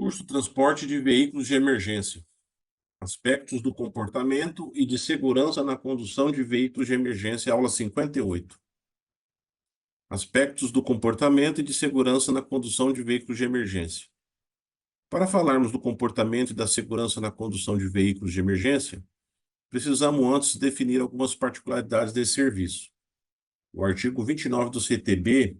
Curso Transporte de Veículos de Emergência. Aspectos do comportamento e de segurança na condução de veículos de emergência, aula 58. Aspectos do comportamento e de segurança na condução de veículos de emergência. Para falarmos do comportamento e da segurança na condução de veículos de emergência, precisamos antes definir algumas particularidades desse serviço. O artigo 29 do CTB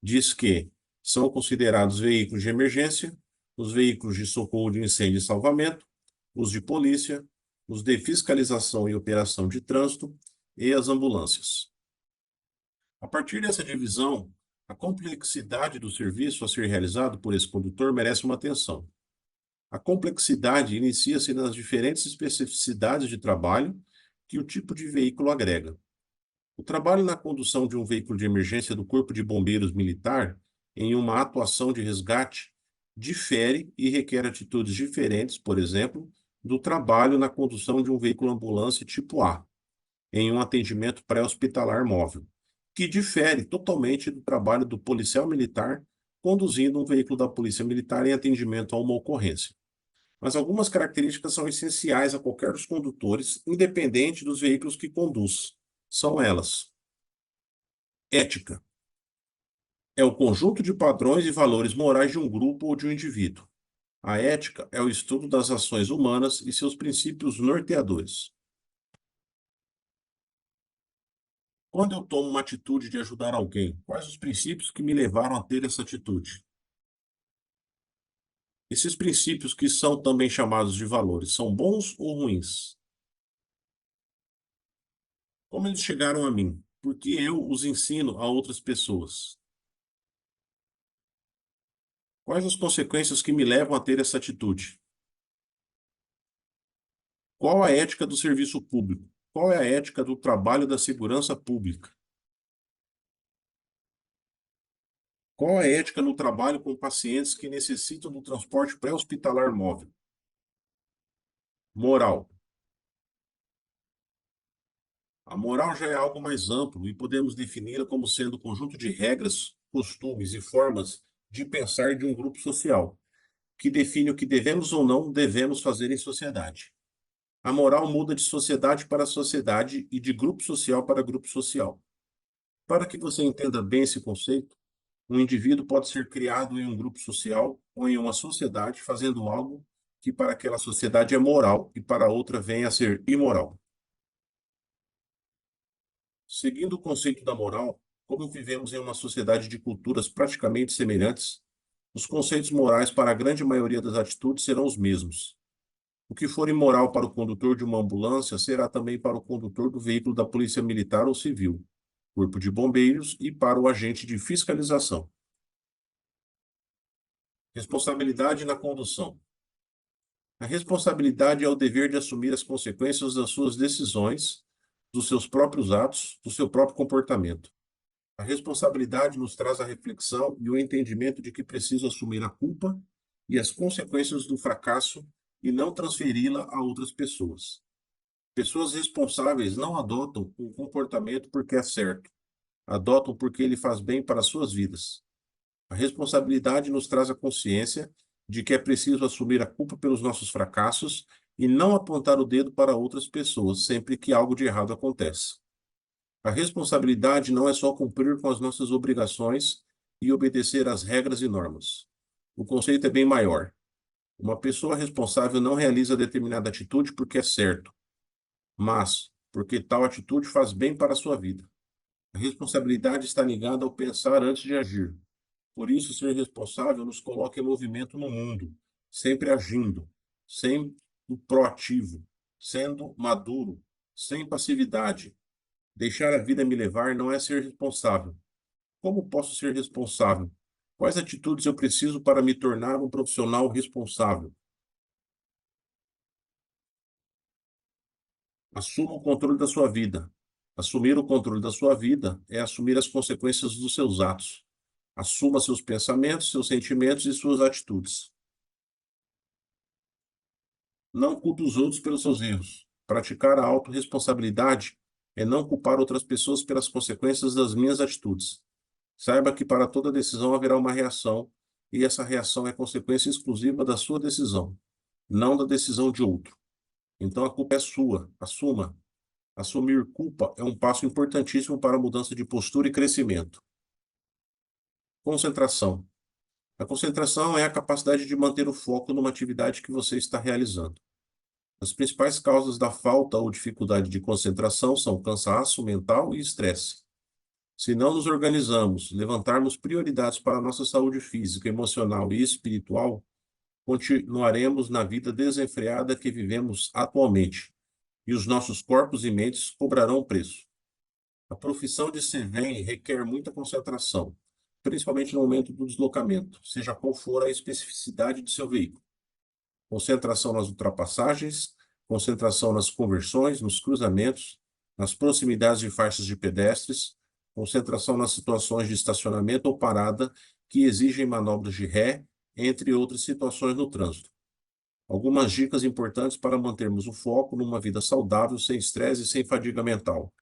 diz que são considerados veículos de emergência os veículos de socorro de incêndio e salvamento, os de polícia, os de fiscalização e operação de trânsito e as ambulâncias. A partir dessa divisão, a complexidade do serviço a ser realizado por esse condutor merece uma atenção. A complexidade inicia-se nas diferentes especificidades de trabalho que o tipo de veículo agrega. O trabalho na condução de um veículo de emergência do Corpo de Bombeiros Militar em uma atuação de resgate difere e requer atitudes diferentes, por exemplo, do trabalho na condução de um veículo ambulância tipo A, em um atendimento pré-hospitalar móvel, que difere totalmente do trabalho do policial militar conduzindo um veículo da Polícia Militar em atendimento a uma ocorrência. Mas algumas características são essenciais a qualquer dos condutores, independente dos veículos que conduz. São elas: ética. É o conjunto de padrões e valores morais de um grupo ou de um indivíduo. A ética é o estudo das ações humanas e seus princípios norteadores. Quando eu tomo uma atitude de ajudar alguém, quais os princípios que me levaram a ter essa atitude? Esses princípios, que são também chamados de valores, são bons ou ruins? Como eles chegaram a mim? Porque eu os ensino a outras pessoas. Quais as consequências que me levam a ter essa atitude? Qual a ética do serviço público? Qual é a ética do trabalho da segurança pública? Qual a ética no trabalho com pacientes que necessitam do transporte pré-hospitalar móvel? Moral. A moral já é algo mais amplo e podemos defini-la como sendo o conjunto de regras, costumes e formas de pensar de um grupo social, que define o que devemos ou não devemos fazer em sociedade. A moral muda de sociedade para sociedade e de grupo social para grupo social. Para que você entenda bem esse conceito, um indivíduo pode ser criado em um grupo social ou em uma sociedade fazendo algo que para aquela sociedade é moral e para outra vem a ser imoral. Seguindo o conceito da moral, como vivemos em uma sociedade de culturas praticamente semelhantes, os conceitos morais para a grande maioria das atitudes serão os mesmos. O que for imoral para o condutor de uma ambulância será também para o condutor do veículo da Polícia Militar ou Civil, Corpo de Bombeiros e para o agente de fiscalização. Responsabilidade na condução. A responsabilidade é o dever de assumir as consequências das suas decisões, dos seus próprios atos, do seu próprio comportamento. A responsabilidade nos traz a reflexão e o entendimento de que preciso assumir a culpa e as consequências do fracasso e não transferi-la a outras pessoas. Pessoas responsáveis não adotam um comportamento porque é certo, adotam porque ele faz bem para as suas vidas. A responsabilidade nos traz a consciência de que é preciso assumir a culpa pelos nossos fracassos e não apontar o dedo para outras pessoas sempre que algo de errado acontece. A responsabilidade não é só cumprir com as nossas obrigações e obedecer às regras e normas. O conceito é bem maior. Uma pessoa responsável não realiza determinada atitude porque é certo, mas porque tal atitude faz bem para a sua vida. A responsabilidade está ligada ao pensar antes de agir. Por isso, ser responsável nos coloca em movimento no mundo, sempre agindo, sendo proativo, sendo maduro, sem passividade. Deixar a vida me levar não é ser responsável. Como posso ser responsável? Quais atitudes eu preciso para me tornar um profissional responsável? Assuma o controle da sua vida. Assumir o controle da sua vida é assumir as consequências dos seus atos. Assuma seus pensamentos, seus sentimentos e suas atitudes. Não culpe os outros pelos seus erros. Praticar a autorresponsabilidade é não culpar outras pessoas pelas consequências das minhas atitudes. Saiba que para toda decisão haverá uma reação e essa reação é consequência exclusiva da sua decisão, não da decisão de outro. Então a culpa é sua, assuma. Assumir culpa é um passo importantíssimo para a mudança de postura e crescimento. Concentração. A concentração é a capacidade de manter o foco numa atividade que você está realizando. As principais causas da falta ou dificuldade de concentração são cansaço mental e estresse. Se não nos organizamos, levantarmos prioridades para a nossa saúde física, emocional e espiritual, continuaremos na vida desenfreada que vivemos atualmente, e os nossos corpos e mentes cobrarão o preço. A profissão de servente requer muita concentração, principalmente no momento do deslocamento, seja qual for a especificidade de seu veículo. Concentração nas ultrapassagens, concentração nas conversões, nos cruzamentos, nas proximidades de faixas de pedestres, concentração nas situações de estacionamento ou parada que exigem manobras de ré, entre outras situações no trânsito. Algumas dicas importantes para mantermos o foco numa vida saudável, sem estresse e sem fadiga mental.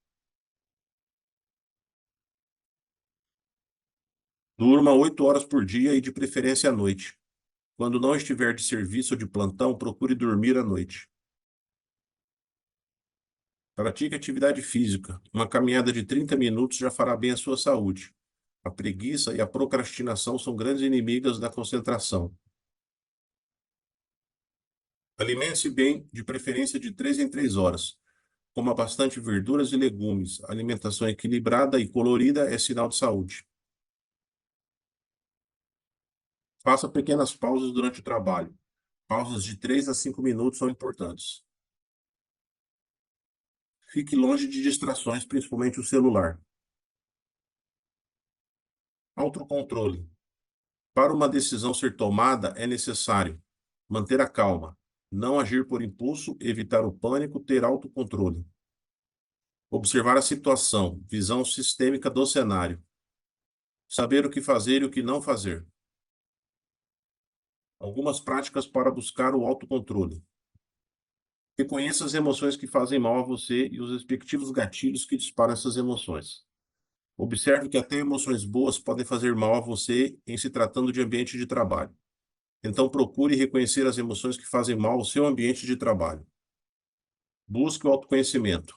Durma 8 horas por dia e de preferência à noite. Quando não estiver de serviço ou de plantão, procure dormir à noite. Pratique atividade física. Uma caminhada de 30 minutos já fará bem à sua saúde. A preguiça e a procrastinação são grandes inimigas da concentração. Alimente-se bem, de preferência de 3 em 3 horas. Coma bastante verduras e legumes. Alimentação equilibrada e colorida é sinal de saúde. Faça pequenas pausas durante o trabalho. Pausas de 3 a 5 minutos são importantes. Fique longe de distrações, principalmente o celular. Autocontrole. Para uma decisão ser tomada, é necessário manter a calma, não agir por impulso, evitar o pânico, ter autocontrole. Observar a situação, visão sistêmica do cenário. Saber o que fazer e o que não fazer. Algumas práticas para buscar o autocontrole. Reconheça as emoções que fazem mal a você e os respectivos gatilhos que disparam essas emoções. Observe que até emoções boas podem fazer mal a você em se tratando de ambiente de trabalho. Então procure reconhecer as emoções que fazem mal ao seu ambiente de trabalho. Busque o autoconhecimento.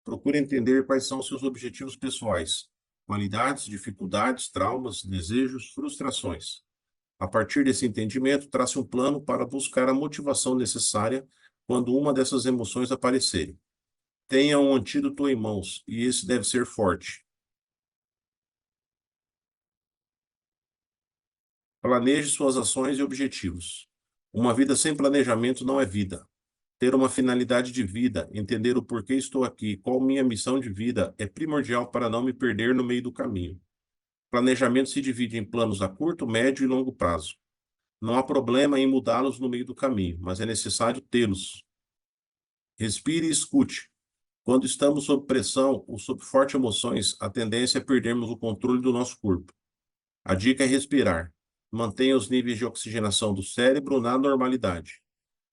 Procure entender quais são seus objetivos pessoais, qualidades, dificuldades, traumas, desejos, frustrações. A partir desse entendimento, trace um plano para buscar a motivação necessária quando uma dessas emoções aparecerem. Tenha um antídoto em mãos, e esse deve ser forte. Planeje suas ações e objetivos. Uma vida sem planejamento não é vida. Ter uma finalidade de vida, entender o porquê estou aqui, qual minha missão de vida, é primordial para não me perder no meio do caminho. Planejamento se divide em planos a curto, médio e longo prazo. Não há problema em mudá-los no meio do caminho, mas é necessário tê-los. Respire e escute. Quando estamos sob pressão ou sob fortes emoções, a tendência é perdermos o controle do nosso corpo. A dica é respirar. Mantenha os níveis de oxigenação do cérebro na normalidade.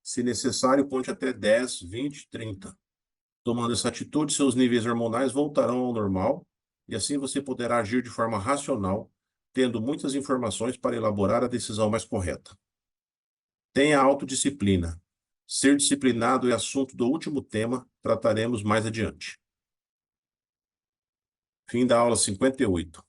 Se necessário, conte até 10, 20, 30. Tomando essa atitude, seus níveis hormonais voltarão ao normal e assim você poderá agir de forma racional, tendo muitas informações para elaborar a decisão mais correta. Tenha autodisciplina. Ser disciplinado é assunto do último tema, trataremos mais adiante. Fim da aula 58.